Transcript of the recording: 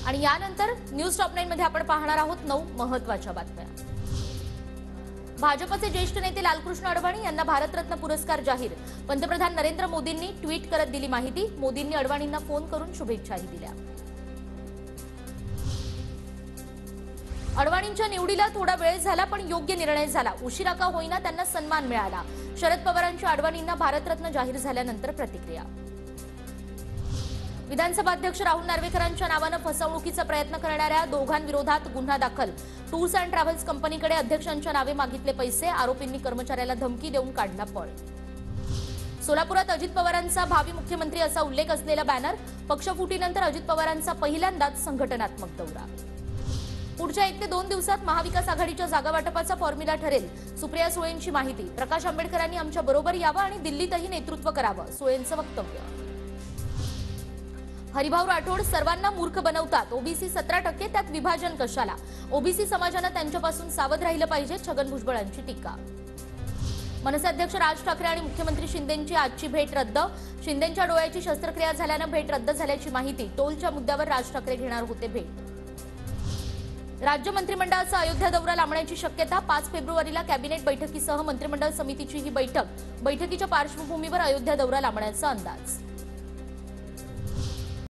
आणि यानंतर news top 9 मध्ये आपण पाहणार आहोत 9 महत्त्वाच्या बातम्या। भाजपचे ज्येष्ठ नेते लालकृष्ण अडवाणी यांना भारतरत्न पुरस्कार जाहीर। पंतप्रधान नरेंद्र मोदींनी ट्विट करत दिली माहिती। मोदींनी अडवाणींना फोन करून शुभेच्छाही दिल्या। अडवाणींच्या निवडीला थोडा वेळ झाला पण योग्य निर्णय झाला। उशिरा का होईना त्यांना सन्मान मिळाला। शरद पवारांच्या अडवाणींना भारतरत्न जाहीर झाल्यानंतर प्रतिक्रिया। विधानसभा अध्यक्ष राहुल नार्वेकरांच्या नावाने फसवणुकीचा प्रयत्न करणाऱ्या दोघांविरोधात गुन्हा दाखल। टूर्स अँड ट्रॅव्हल्स कंपनीकडे अध्यक्षांच्या नावे मागितले पैसे। आरोपींनी कर्मचाऱ्याला धमकी देऊन काढला पळ। सोलापुरात अजित पवारांचा भावी मुख्यमंत्री असा उल्लेख असलेला बॅनर। पक्षफुटीनंतर अजित पवारांचा पहिल्यांदाच संघटनात्मक दौरा। पुढच्या 1 ते 2 दिवसात महाविकास आघाडीच्या जागा वाटपाचा फॉर्म्युला ठरेल। सुप्रिया सुळेंची माहिती। प्रकाश आंबेडकरांनी आमच्या बरोबर यावं आणि दिल्लीतही नेतृत्व करावं, सुळेंचं वक्तव्य। हरिभाऊ राठोड सर्वांना मूर्ख बनवतात। ओबीसी 17%, त्यात विभाजन कशाला? ओबीसी समाजाने त्यांच्यापासून सावध राहिलं पाहिजे, छगन भुजबळांची टीका। मनसे अध्यक्ष राज ठाकरे आणि मुख्यमंत्री शिंदेंची आजची भेट रद्द। शिंदेंच्या डोळ्याची शस्त्रक्रिया झाल्याने भेट रद्द झाल्याची माहिती। टोलच्या मुद्द्यावर राज ठाकरे घेणार होते भेट। राज्य मंत्रिमंडळाचा अयोध्या दौरा लांबण्याची शक्यता। 5 फेब्रुवारीला कॅबिनेट बैठकीसह मंत्रिमंडळ समितीची ही बैठक। बैठकीच्या पार्श्वभूमीवर अयोध्या दौरा लांबण्याचा अंदाज।